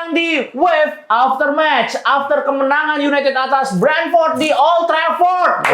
datang di Wave After Match after kemenangan United atas Brentford di Old Trafford.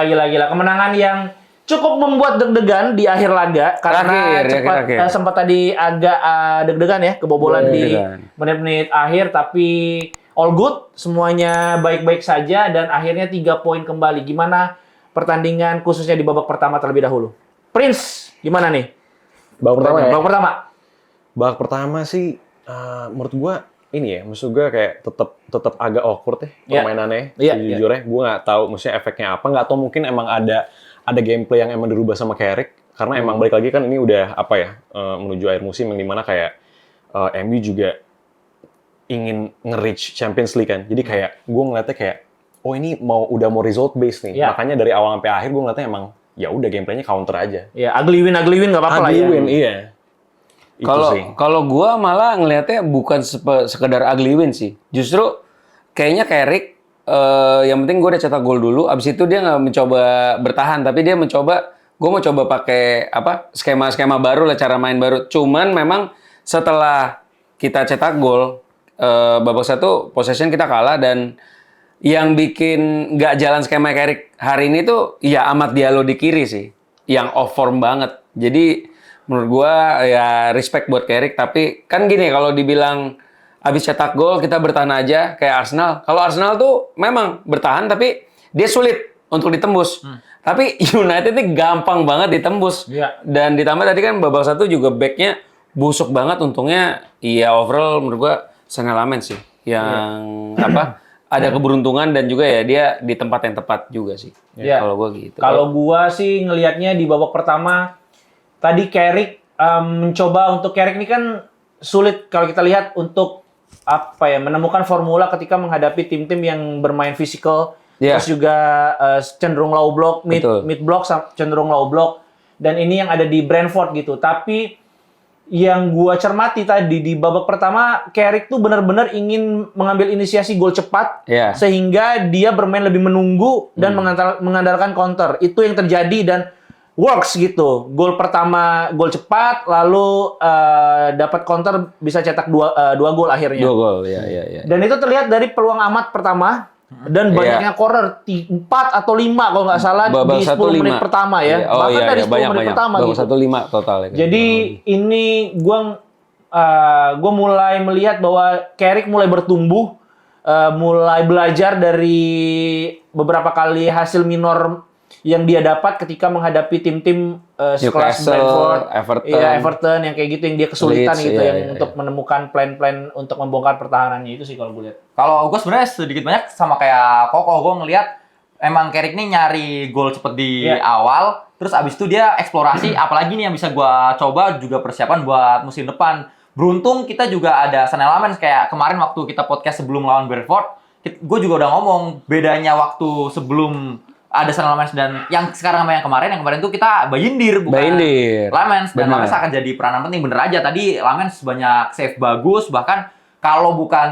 Gila. Kemenangan yang cukup membuat deg-degan di akhir laga karena sempat tadi agak deg-degan ya, kebobolan di menit-menit akhir, tapi all good, semuanya baik-baik saja dan akhirnya 3 poin kembali. Gimana pertandingan khususnya di babak pertama terlebih dahulu? Prince, gimana nih? Babak pertama sih menurut gua ini ya, maksud gue kayak tetap agak awkward ya permainannya. Sejujurnya gue nggak tahu maksudnya efeknya apa, nggak tahu mungkin emang ada gameplay yang emang dirubah sama Carrick karena emang balik lagi kan ini udah menuju akhir musim yang dimana kayak MU juga ingin nge-reach Champions League kan. Jadi kayak gue ngeliatnya kayak ini udah mau result based nih. Makanya dari awal sampai akhir gue ngeliatnya emang ya udah gameplaynya counter aja. Ya, ugly win nggak apa-apa lah ya. Ugly win, iya. Kalau gua malah ngelihatnya bukan sekedar ugly win sih. Justru kayaknya Carrick yang penting gua udah cetak gol dulu, abis itu dia nggak mencoba bertahan, tapi dia gua mau coba pakai skema baru lah, cara main baru. Cuman memang setelah kita cetak gol babak 1 possession kita kalah, dan yang bikin nggak jalan skema Carrick hari ini tuh ya Amad Diallo di kiri sih, yang off form banget. Jadi menurut gua ya respect buat Carrick, tapi kan gini, kalau dibilang abis cetak gol kita bertahan aja kayak Arsenal. Kalau Arsenal tuh memang bertahan tapi dia sulit untuk ditembus. Tapi United ini gampang banget ditembus. Dan ditambah tadi kan babak 1 juga backnya busuk banget. Untungnya ya overall menurut gua Sen Lamens sih yang ada keberuntungan dan juga ya dia di tempat yang tepat juga sih. Kalau gua gitu. Kalau gua sih ngelihatnya di babak pertama tadi Carrick Carrick ini kan sulit kalau kita lihat untuk menemukan formula ketika menghadapi tim-tim yang bermain fisikal, terus juga cenderung low block, mid block cenderung low block, dan ini yang ada di Brentford gitu. Tapi yang gua cermati tadi di babak pertama, Carrick tuh benar-benar ingin mengambil inisiasi gol cepat, sehingga dia bermain lebih menunggu dan mengandalkan counter. Itu yang terjadi dan works gitu. Gol pertama gol cepat, lalu dapat counter, bisa cetak dua gol akhirnya. 2 gol, ya. Dan itu terlihat dari peluang Amad pertama dan banyaknya corner 4 atau 5 kalau nggak salah di 10 menit pertama ya. Bahkan dari 10 menit pertama gitu. Babak 1-5 total ya. Jadi ini gua mulai melihat bahwa Carrick mulai bertumbuh, mulai belajar dari beberapa kali hasil minor yang dia dapat ketika menghadapi tim-tim sekelas Brentford, Everton yang kayak gitu, yang dia kesulitan Leeds, untuk menemukan plan-plan untuk membongkar pertahanannya. Itu sih kalau gue lihat. Kalau gue sebenarnya sedikit banyak sama kayak Koko, gue ngelihat emang Carrick nih nyari gol cepet di awal, terus abis itu dia eksplorasi apalagi nih yang bisa gue coba, juga persiapan buat musim depan. Beruntung kita juga ada Sen Lamens, kayak kemarin waktu kita podcast sebelum lawan Brentford, gue juga udah ngomong bedanya waktu sebelum ada Sen Lamens dan yang sekarang sama yang kemarin tuh kita Bayindir bukan Lamens, dan Lamens akan jadi peranan penting. Bener aja tadi Lamens banyak save bagus, bahkan kalau bukan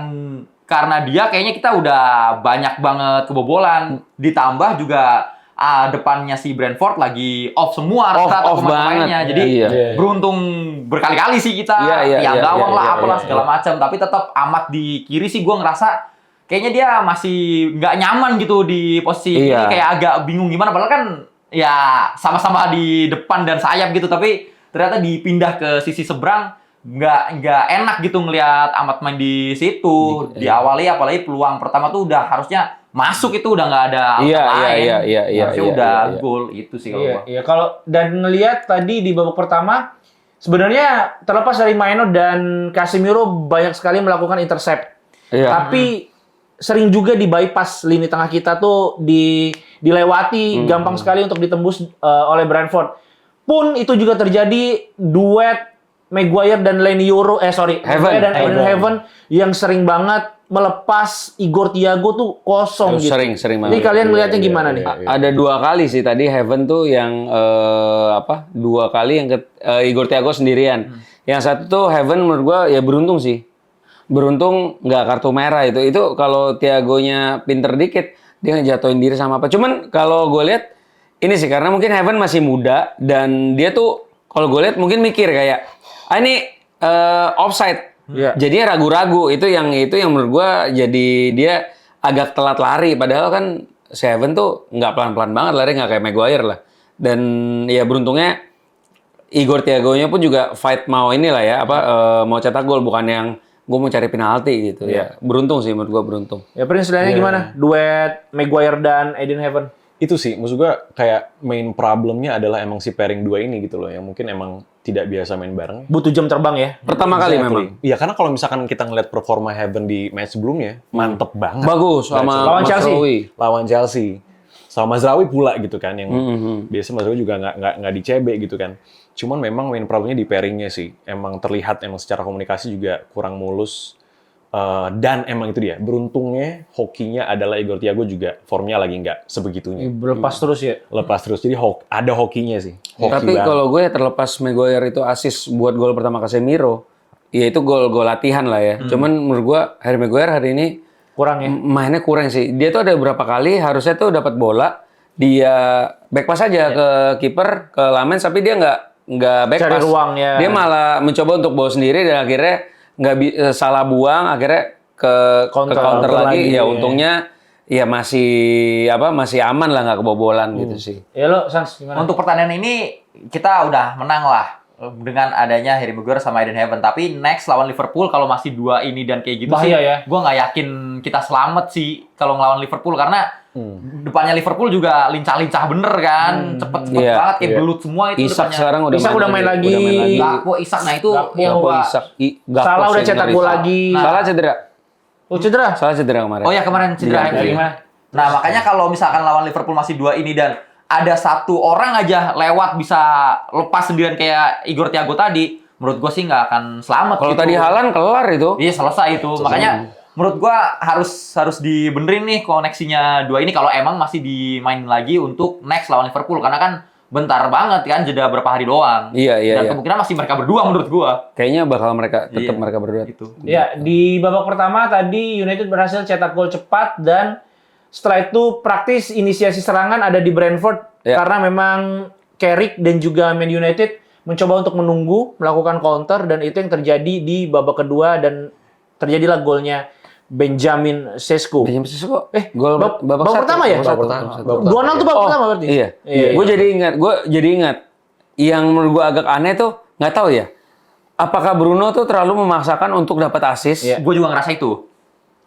karena dia kayaknya kita udah banyak banget kebobolan, ditambah juga depannya si Brentford lagi off semua rata-rata pemainnya. Jadi beruntung berkali-kali sih kita tiang gawang apalah segala macam, tapi tetap Amad di kiri sih gue ngerasa kayaknya dia masih nggak nyaman gitu di posisi ini, kayak agak bingung gimana. Padahal kan ya sama-sama di depan dan sayap gitu, tapi ternyata dipindah ke sisi seberang nggak enak gitu ngelihat Amad main di situ. Diawali apalagi peluang pertama tuh udah harusnya masuk, itu udah nggak ada harusnya udah gol. Itu sih kalau kalau dan ngelihat tadi di babak pertama sebenarnya terlepas dari Maino dan Casemiro banyak sekali melakukan intercept, tapi sering juga di bypass lini tengah kita tuh dilewati gampang sekali untuk ditembus oleh Brentford. Pun itu juga terjadi duet Maguire dan Lenioro, Maguire dan Eden Heaven yang sering banget melepas Igor Thiago tuh kosong gitu. Sering Ini banget. kalian melihatnya gimana nih? Ada 2 kali sih tadi Heaven tuh yang 2 kali yang Igor Thiago sendirian. Yang satu tuh Heaven menurut gua ya beruntung sih. Beruntung nggak kartu merah itu. Itu kalau Thiagonya pinter dikit dia ngejatuhin diri sama apa. Cuman kalau gue lihat ini sih karena mungkin Heaven masih muda dan dia tuh kalau gue lihat mungkin mikir kayak ini offside. Iya. Jadinya ragu-ragu itu yang menurut gua jadi dia agak telat lari padahal kan Seven tuh nggak pelan-pelan banget lari nggak kayak Maguire lah dan ya beruntungnya Igor Thiago-nya pun juga fight mau inilah ya mau cetak gol bukan yang gue mau cari penalti gitu ya beruntung sih menurut gua beruntung. Ya Prince lainnya gimana? Duet Maguire dan Eden Heaven. Itu sih, maksud gue kayak main problemnya adalah emang si pairing 2 ini gitu loh, yang mungkin emang tidak biasa main bareng. Butuh jam terbang ya. Pertama kali memang. Iya, karena kalau misalkan kita ngeliat performa Heaven di match sebelumnya, mantep banget. Bagus sama Lawan Chelsea. Mazraoui. Lawan Chelsea. Sama Mazraoui pula gitu kan, yang biasa Mazraoui juga nggak di CB gitu kan. Cuman memang main problemnya di pairingnya sih. Emang terlihat emang secara komunikasi juga kurang mulus. Dan emang itu dia, beruntungnya hokinya adalah Igor Thiago juga formnya lagi nggak sebegitunya. Lepas terus ya. Lepas terus, jadi ada hokinya sih. Hoki Tapi banget. kalau gue terlepas Maguire itu assist buat gol pertama Casemiro, ya itu gol latihan lah ya. Cuman menurut gue Harry Maguire hari ini Kurang ya. mainnya kurang sih. Dia tuh ada beberapa kali harusnya tuh dapat bola, dia back pass aja ke kiper, ke Lamens, tapi dia nggak back Cari pass. ruang ya. Dia malah mencoba untuk bawa sendiri dan akhirnya salah buang, akhirnya ke counter lagi. Ya untungnya ya masih aman lah nggak kebobolan gitu sih. Ya lo Sans gimana? Untuk pertandingan ini kita udah menang lah dengan adanya Harry Maguire sama Eden Heaven. Tapi next lawan Liverpool kalau masih 2 ini dan kayak gitu Bahaya sih, ya. gue nggak yakin kita selamat sih kalau ngelawan Liverpool karena depannya Liverpool juga lincah-lincah bener kan, cepet-cepet Iya, banget kayak belut semua itu Isak depannya. sekarang Isak udah main lagi. Gakpo, Isak, nah itu Gakpo, yang Gakpo, gua Isak, Salah udah cetak gol lagi. Salah cedera. Oh cedera. Salah cedera kemarin. Oh ya kemarin cedera Iya, gimana? Nah makanya kalau misalkan lawan Liverpool masih 2 ini dan ada 1 orang aja lewat bisa lepas sendirian kayak Igor Thiago tadi, menurut gue sih nggak akan selamat. Kalau gitu. tadi Haaland kelar itu. Iya selesai itu. Makanya menurut gue harus dibenerin nih koneksinya 2 ini kalau emang masih dimainin lagi untuk next lawan Liverpool karena kan bentar banget kan jeda berapa hari doang. Iya. Dan kemungkinan masih mereka berdua menurut gue. Kayaknya bakal mereka tetap Iya. mereka berdua. Gitu. Ya, di babak pertama tadi United berhasil cetak gol cepat dan setelah itu praktis inisiasi serangan ada di Brentford karena memang Carrick dan juga Man United mencoba untuk menunggu melakukan counter dan itu yang terjadi di babak kedua dan terjadilah golnya Benjamin Sesko. Benjamin Sesko. Gol babak pertama ya? Babak pertama. satu. 2-0 tuh babak pertama berarti. Iya. Gue jadi ingat. Yang menurut gue agak aneh tuh nggak tahu ya. Apakah Bruno tuh terlalu memaksakan untuk dapat assist Gue juga ngerasa itu.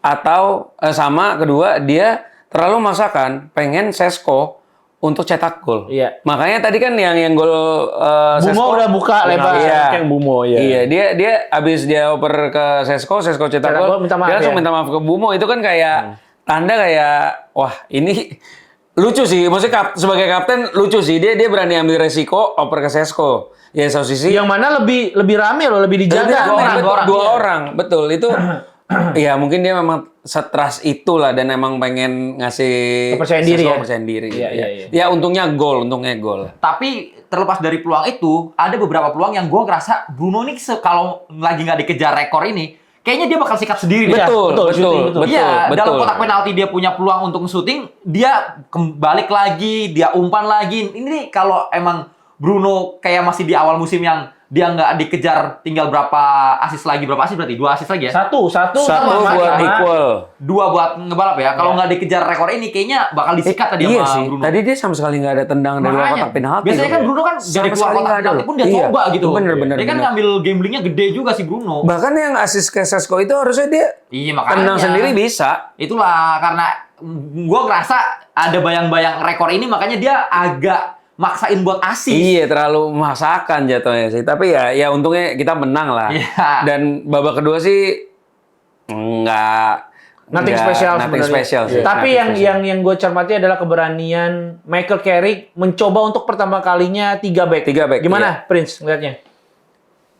atau sama kedua dia terlalu memaksakan pengen Sesko untuk cetak gol. Iya. Makanya tadi kan yang gol Bumo Sesko udah buka lebar. Iya. Yang Bumo ya. Iya, dia abis dia oper ke Sesko cetak gol, minta maaf dia langsung ya. minta maaf ke Bumo. Itu kan kayak tanda kayak wah ini lucu sih. Maksudnya sebagai kapten lucu sih. Dia berani ambil resiko oper ke Sesko. Ya satu sisi Yang mana lebih rame loh, lebih dijaga. dua orang, betul itu. Ya mungkin dia memang stres itulah dan emang pengen ngasih Kepercayaan diri Sesko ya? kepercayaan diri. Iya. Ya untungnya gol. Tapi terlepas dari peluang itu, ada beberapa peluang yang gue ngerasa Bruno ini kalau lagi nggak dikejar rekor ini, kayaknya dia bakal sikat sendiri. Iya, Betul. Iya, dalam kotak penalti dia punya peluang untuk syuting, dia balik lagi, dia umpan lagi. Ini kalau emang Bruno kayak masih di awal musim yang dia nggak dikejar, tinggal berapa assist lagi? Berapa assist berarti? 2 assist lagi ya? Satu Satu sama buat equal. 2 buat ngebalap ya. Kalau nggak dikejar rekor ini, kayaknya bakal disikat tadi Iya sama sih. Bruno. Tadi dia sama sekali nggak ada tendangan dari luar Makanya, kotak penalti. biasanya kan Bruno kan Sama dari keluar sekali kotak nggak ada penalti loh. pun dia Iya, coba gitu. bener. Dia kan ngambil gamblingnya gede juga sih Bruno. Bahkan yang assist ke Sesko itu harusnya dia Iya makanya. tendang sendiri bisa. Itulah karena gue ngerasa ada bayang-bayang rekor ini makanya dia agak maksain buat assist. Iya, terlalu memaksakan jatuhnya sih. Tapi ya untungnya kita menang lah. Iya. Dan babak kedua sih Nothing special sebenarnya. sih. Tapi Nothing yang gue cermati adalah keberanian Michael Carrick mencoba untuk pertama kalinya 3 back. 3 back, Gimana Prince ngeliatnya?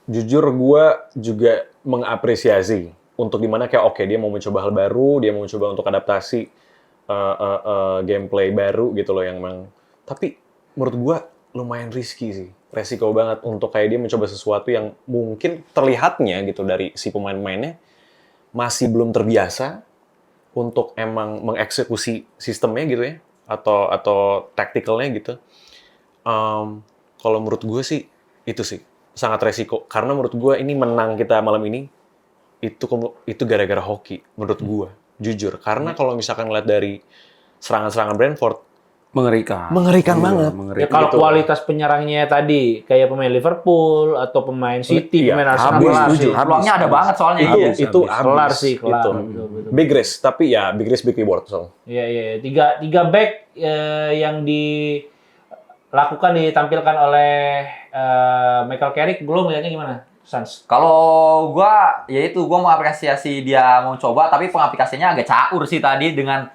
Jujur gue juga mengapresiasi untuk dimana kayak oke, dia mau mencoba hal baru, dia mau mencoba untuk adaptasi gameplay baru gitu loh yang memang. Tapi menurut gue lumayan risky sih, resiko banget untuk kayak dia mencoba sesuatu yang mungkin terlihatnya gitu dari si pemain-pemainnya masih belum terbiasa untuk emang mengeksekusi sistemnya gitu ya, atau tacticalnya gitu. Kalau menurut gue sih itu sih sangat resiko karena menurut gue ini menang kita malam ini itu gara-gara hoki menurut gue jujur karena kalau misalkan ngeliat dari serangan-serangan Brentford Mengerikan banget. Ya kalau gitu. kualitas penyerangnya tadi kayak pemain Liverpool atau pemain City, Iya, pemain Arsenal habis, kelar setuju. sih. Peluangnya ada banget soalnya. Itu Kelar habis, sih, kelar. itu. Betul. Big risk tapi ya big risk big reward so. Iya. Tiga back yang dilakukan ditampilkan oleh Michael Carrick, belum lihatnya gimana, Sans? Kalau gua, ya itu gua mau apresiasi dia mau coba, tapi pengaplikasinya agak caur sih tadi dengan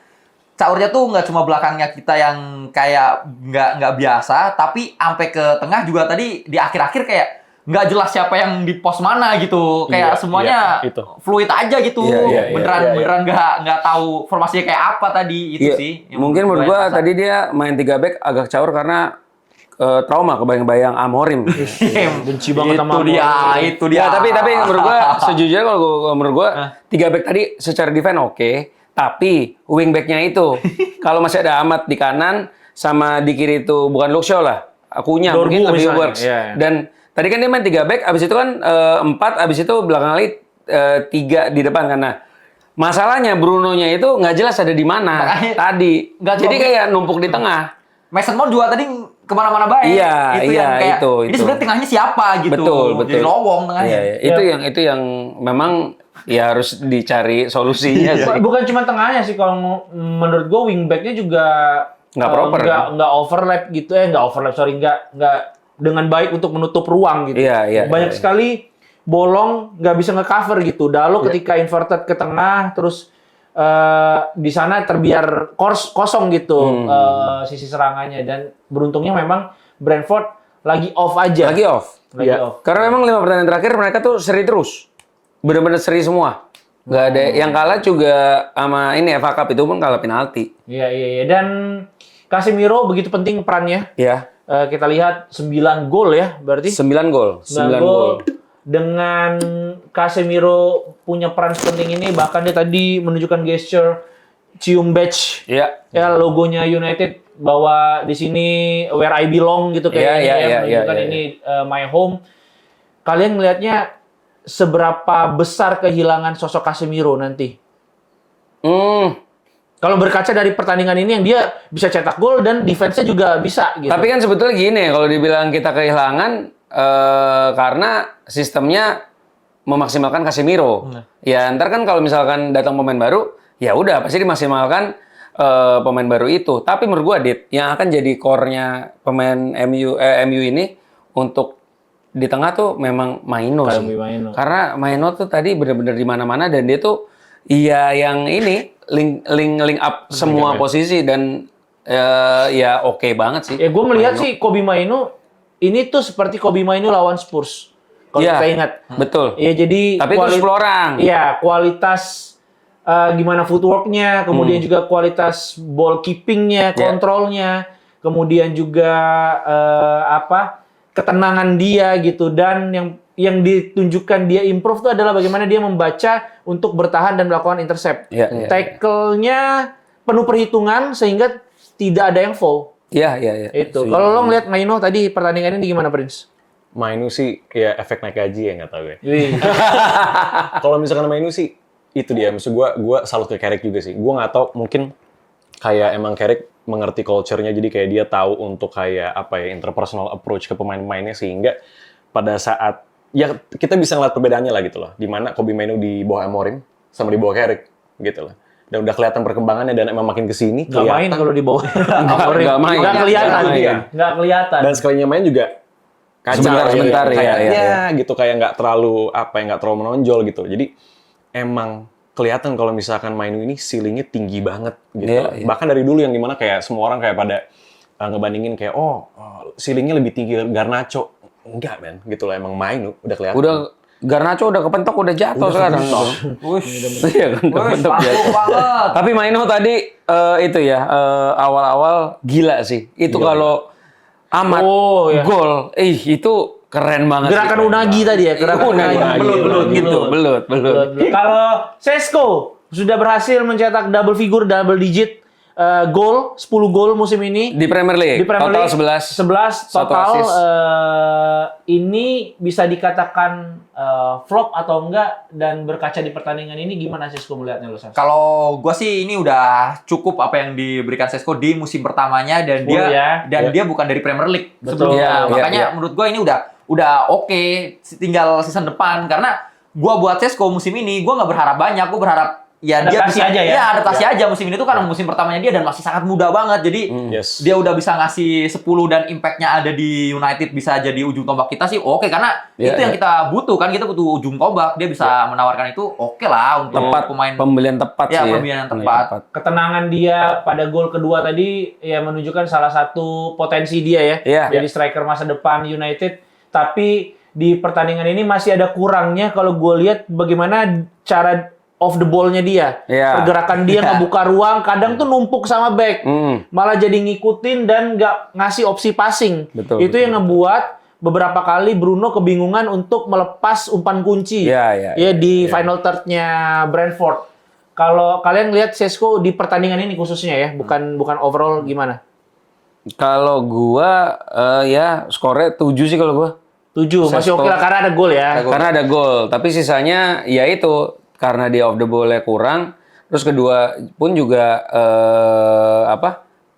caurnya tuh nggak cuma belakangnya kita yang kayak nggak biasa, tapi sampai ke tengah juga tadi di akhir-akhir kayak nggak jelas siapa yang di pos mana gitu, kayak semuanya itu. fluid aja gitu, Iya, beneran nggak tahu formasinya kayak apa tadi itu Iya, sih. yang mungkin menurut yang gua rasa. tadi dia main 3 back agak caur karena trauma kebayang-bayang Amorim. Benci banget sama Itu dia. Ya, tapi menurut gua sejujurnya kalau menurut gua 3 back tadi secara defense oke, tapi wing back-nya itu kalau masih ada Ahmad di kanan sama di kiri itu bukan Luke Shaw lah, akunya Dorgu mungkin lebih misalnya, works. iya. Dan tadi kan dia main 3 back, abis itu kan 4, abis itu belakang kali 3 di depan karena masalahnya Bruno-nya itu nggak jelas ada di mana Makanya tadi. nggak Jadi cuma- kayak numpuk di tengah. Mason Mount juga tadi kemana-mana baik. Iya, yang kayak, itu. Ini sebenarnya tengahnya siapa gitu. Betul. Jadi lowong tengahnya. Iya. Itu yang memang ya harus dicari solusinya sih. Bukan cuma tengahnya sih, kalau menurut gue wingbacknya juga Nggak proper, nggak overlap gitu nggak dengan baik untuk menutup ruang gitu. Iya. Banyak sekali bolong nggak bisa nge-cover gitu. Dalo ketika inverted ke tengah terus di sana terbiar kosong gitu sisi serangannya, dan beruntungnya memang Brentford lagi off aja. Lagi off. Lagi Iya. off. Karena memang 5 pertandingan terakhir mereka tuh seri terus. Bener-bener seri semua. Nggak ada yang kalah juga sama ini FA Cup itu pun kalah penalti. Iya. Dan Casemiro begitu penting perannya. Iya. Kita lihat 9 gol ya berarti. 9 gol. 9 gol. Dengan Casemiro punya peran sepenting ini, bahkan dia tadi menunjukkan gesture cium badge Iya. ya logonya United bahwa di sini where I belong gitu kayak menunjukkan ini my home. Kalian ngelihatnya seberapa besar kehilangan sosok Casemiro nanti? Kalau berkaca dari pertandingan ini yang dia bisa cetak gol dan defense-nya juga bisa gitu. Tapi kan sebetulnya gini, kalau dibilang kita kehilangan karena sistemnya memaksimalkan Casemiro. Ya ntar kan kalau misalkan datang pemain baru, ya udah pasti dimaksimalkan pemain baru itu. Tapi menurut gua Dit, yang akan jadi core-nya pemain MU ini untuk di tengah tuh memang Maino sih. Maino. Karena Maino tuh tadi bener-bener di mana-mana dan dia tuh iya yang ini link up semua posisi dan ya oke banget sih. Ya gue melihat sih Kobbie Mainoo ini tuh seperti Kobbie Mainoo lawan Spurs. Kalau Iya, kita ingat. betul. Ya jadi Tapi itu 10 orang. Iya, kualitas gimana footwork-nya, kemudian juga kualitas ball keeping-nya, kontrolnya, kemudian juga ketenangan dia gitu, dan yang ditunjukkan dia improve itu adalah bagaimana dia membaca untuk bertahan dan melakukan intercept. Iya. Tackle-nya penuh perhitungan sehingga tidak ada yang foul. Iya. Itu. Kalau lo ngeliat Mainoo tadi pertandingan ini gimana, Prince? Mainoo sih ya efek naik gaji ya nggak tahu gue. Wih. Kalau misalkan Mainoo sih itu dia, maksud gue salut ke Carrick juga sih. Gue nggak tahu, mungkin kayak emang Carrick mengerti culture-nya, jadi kayak dia tahu untuk kayak interpersonal approach ke pemain-pemainnya, sehingga pada saat ya kita bisa ngeliat perbedaannya lah gitu loh, di mana Kobbie Mainoo di bawah Amorim sama di bawah Carrick gitu loh. Dan udah kelihatan perkembangannya, dan emang makin kesini Nggak main kalau di bawah. Nggak main. Nggak kelihatan. Nggak main. Nggak kelihatan. Dan sekalinya main juga kacau Sebentar, kayak gitu, kayak nggak terlalu nggak terlalu menonjol gitu. Jadi emang kelihatan kalau misalkan Mainoo ini ceilingnya tinggi banget gitu. Iya. Bahkan dari dulu yang dimana kayak semua orang kayak pada ngebandingin kayak ceilingnya lebih tinggi Garnacho. enggak men, gitu loh emang main udah kelihatan. Udah Garnacho udah kepentok, udah jatuh sekarang. Iya kan, kepentok jatuh. banget. Tapi Maino tadi itu ya awal-awal gila sih. Itu kalau amat gol, itu keren banget. Gerakan sih. Unagi tadi ya, gerakan Unagi. Belut gitu, belut. Kalau Sesko sudah berhasil mencetak double figure, double digit gol, 10 gol musim ini. Di Premier League, total 11 total. assist. Ini bisa dikatakan flop atau enggak, dan berkaca di pertandingan ini gimana Sesko melihatnya lo? Kalau gua sih ini udah cukup apa yang diberikan Sesko di musim pertamanya, dan 10 ya. dia bukan dari Premier League Betul. sebelumnya. Iya, Makanya iya. menurut gua ini udah oke, tinggal season depan, karena gua buat Sesko musim ini gua nggak berharap banyak, gua berharap ya dia Adaptasi bisa aja ya? adaptasi aja musim ini tuh, karena musim pertamanya dia dan masih sangat muda banget. Jadi Yes. dia udah bisa ngasih 10 dan impact-nya ada di United, bisa jadi ujung tombak kita sih oke, karena Iya, itu yang iya. kita butuh kan, kita butuh ujung tombak. Dia bisa menawarkan itu oke lah untuk Tepat, pemain. pembelian tepat Ya, sih ya. pembelian yang tepat. Ketenangan dia pada gol kedua tadi ya menunjukkan salah satu potensi dia ya. Iya. Jadi striker masa depan United. Tapi di pertandingan ini masih ada kurangnya kalau gue lihat bagaimana cara off the ball-nya dia. Iya. Pergerakan dia ngebuka ruang, kadang tuh numpuk sama back. Malah jadi ngikutin dan nggak ngasih opsi passing. Betul, Itu yang ngebuat beberapa kali Bruno kebingungan untuk melepas umpan kunci. Iya. Di final third-nya Brentford. Kalau kalian lihat Sesko di pertandingan ini khususnya ya, bukan overall gimana? Kalau gua ya skornya 7 sih kalau gua. 7, masih Sesko. oke lah karena ada gol ya. Karena ada gol, tapi sisanya ya itu karena dia off the ball-nya kurang. Terus kedua pun juga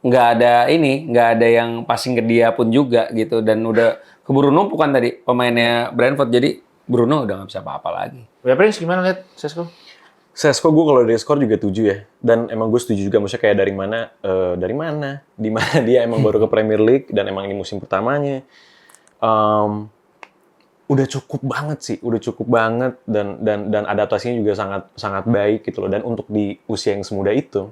nggak ada yang passing ke dia pun juga gitu, dan udah keburu numpuk kan tadi pemainnya Brentford, jadi Bruno udah nggak bisa apa-apa lagi. Ya Prince gimana lihat Sesko? Sesko gue kalau dari skor juga 7 ya. Dan emang gue setuju juga, maksudnya kayak dari mana, di mana dia emang baru ke Premier League dan emang ini musim pertamanya. Udah cukup banget dan adaptasinya juga sangat baik gitu loh. Dan untuk di usia yang semuda itu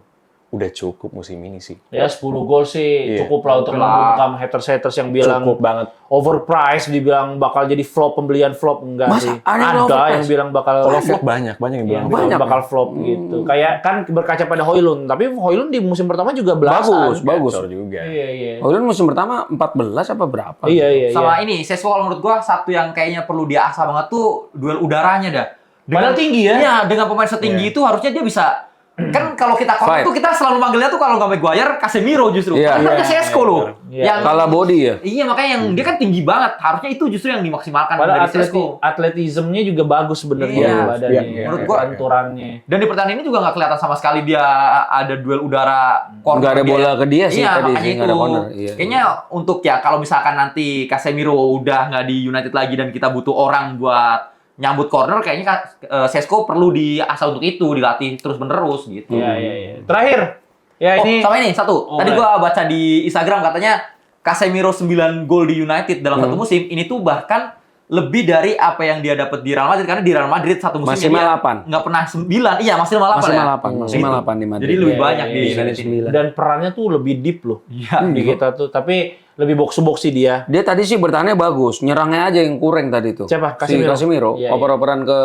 udah cukup musim ini sih. Ya 10 gol sih Iya. cukup lah untuk membungkam haters yang bilang Cukup banget. overpriced, dibilang bakal jadi pembelian flop, enggak Masa sih. ada yang Ada overpriced? yang bilang bakal Kalau flop banyak yang bilang. yang bakal flop gitu. Kayak kan berkaca pada Højlund, tapi Højlund di musim pertama juga belasan. Bagus. Gacor juga. Iya. Højlund musim pertama 14 apa berapa? Iya. Sama ini Sesko kalau menurut gua satu yang kayaknya perlu diasah banget tuh duel udaranya dah. Padahal tinggi ya. Iya, dengan pemain setinggi itu harusnya dia bisa. Kan kalau kita Fight. tuh kita selalu manggilnya tuh kalau nggak Maguire, Casemiro justru. Iya. Karena Sesko loh. Iya. Yang Kalah body ya. Iya, makanya yang dia kan tinggi banget. Harusnya itu justru yang dimaksimalkan Padahal dari Sesko. atletismenya juga bagus sebenarnya Iya. badannya. Iya. Menurut gua- panturannya. Dan di pertandingan ini juga nggak kelihatan sama sekali dia ada duel udara corner. Nggak ada bola ke dia sih iya, tadi makanya sih, nggak itu. ada corner. Iya. Kayaknya untuk ya kalau misalkan nanti Casemiro udah nggak di United lagi dan kita butuh orang buat nyambut corner, kayaknya Sesko perlu diasah untuk itu, dilatih terus-menerus gitu. Iya. Terakhir. Ya ini Sama ini satu. Tadi boleh. gua baca di Instagram katanya Casemiro 9 gol di United dalam satu musim. Ini tuh bahkan lebih dari apa yang dia dapat di Real Madrid, karena di Real Madrid satu musim Maksimal dia 8. nggak pernah 9. Iya, maksimal 8 ya. Maksimal 8 di Madrid. Jadi lebih Iya, banyak iya, di iya. United ini. dan perannya tuh lebih deep loh. Iya. Di kita tuh, tapi lebih box to box sih dia. Dia tadi sih bertahannya bagus, nyerangnya aja yang kurang tadi tuh. Siapa? Si Casemiro? Casemiro. Iya, iya. Oper-operan ke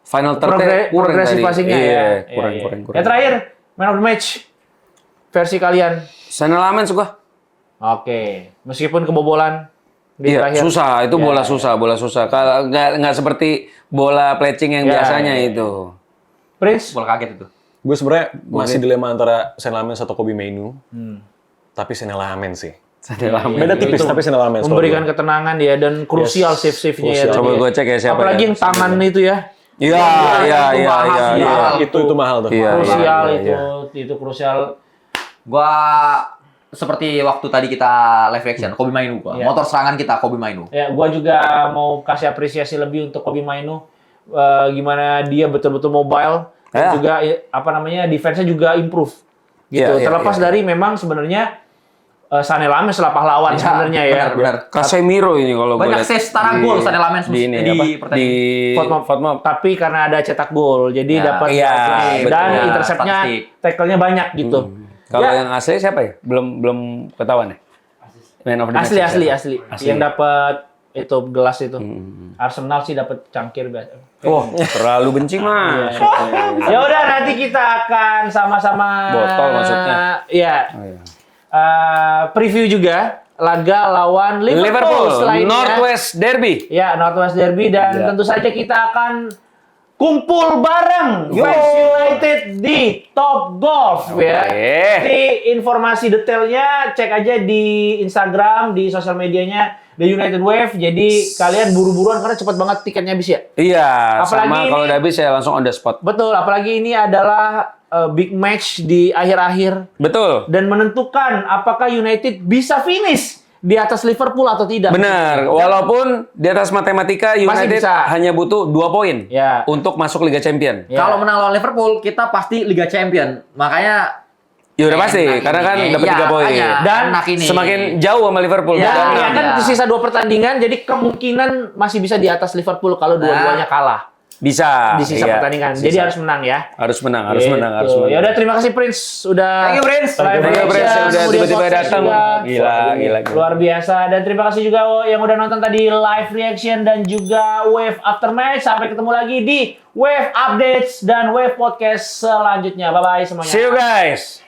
final third kurang Progresif tadi. passingnya Iya, ya. kurang. Ya terakhir, man of the match versi kalian. Sana Lamens gua. Oke, meskipun kebobolan di Iya, terakhir. susah. Itu Iya, bola susah. Kalau nggak seperti bola plecing yang Iya, biasanya iya. itu. Prince. Bola kaget itu. Gue sebenarnya masih dilema antara Sen Lamens atau Kobe Mainu. Tapi Sen Lamens sih. Sana Lamens. Beda tipis, tapi Sen Lamens. Memberikan ketenangan ya dan krusial Yes. save-save-nya ya. Krusial. tadi Coba ya. gue cek ya siapa. Apalagi ya. yang tangan itu ya. Iya. Itu mahal tuh. Iya, Krusial iya. itu krusial. Gua seperti waktu tadi kita live reaction, Kobe Mainu gua. Iya. Motor serangan kita, Kobe Mainu. Ya, gua juga mau kasih apresiasi lebih untuk Kobe Mainu. Gimana dia betul-betul mobile dan Ya. juga defense-nya juga improve. Gitu. Iya, iya, Terlepas iya. dari memang sebenarnya Sané Lames lah pahlawan sebenarnya ya. Benar. Casemiro ini kalau gue Banyak lihat save setara di- gol Sané Lamens di ini di apa? pertandingan. Di Fotmob. Tapi karena ada cetak gol, jadi Ya, dapat iya, assist. Dan betul. interceptnya, Statistik. tackle-nya banyak gitu. Kalau Ya. yang asli siapa ya? Belum ketahuan ya? Man of the match. Asli. Asli. Yang dapat itu gelas itu. Arsenal sih dapat cangkir guys. Wah, terlalu benci mah. Ya udah nanti kita akan sama-sama Botol maksudnya. Iya. Preview juga laga lawan Liverpool selainnya. Northwest Derby. Ya, Northwest Derby dan tentu saja kita akan kumpul bareng US United di Top Golf ya. Di informasi detailnya cek aja di Instagram, di sosial medianya The United Wave. Jadi kalian buru-buruan karena cepat banget tiketnya habis ya. Iya, Apalagi sama kalau udah habis saya langsung on the spot. Betul, apalagi ini adalah big match di akhir-akhir Betul. dan menentukan apakah United bisa finish di atas Liverpool atau tidak. Benar, walaupun di atas matematika United bisa. hanya butuh 2 poin Ya. untuk masuk Liga Champion. Ya. Kalau menang lawan Liverpool, kita pasti Liga Champion. Makanya Ya udah pasti, karena kan dapat 3 poin. Dan semakin jauh sama Liverpool. Ya, beda ya 6. kan sisa 2 pertandingan, jadi kemungkinan masih bisa di atas Liverpool kalau dua-duanya kalah Bisa. di sisa iya. pertandingan. Sisa. Jadi harus menang ya. Harus menang, harus Gitu. menang, harus menang. Ya udah, terima kasih Prince udah. Thank you, Prince. live Thank you, Prince. reaction, Udah kemudian tiba-tiba podcast datang. juga. Gila. Luar biasa, dan terima kasih juga yang udah nonton tadi live reaction dan juga Wave Aftermatch. Sampai ketemu lagi di Wave Updates dan Wave Podcast selanjutnya. Bye bye semuanya. See you guys.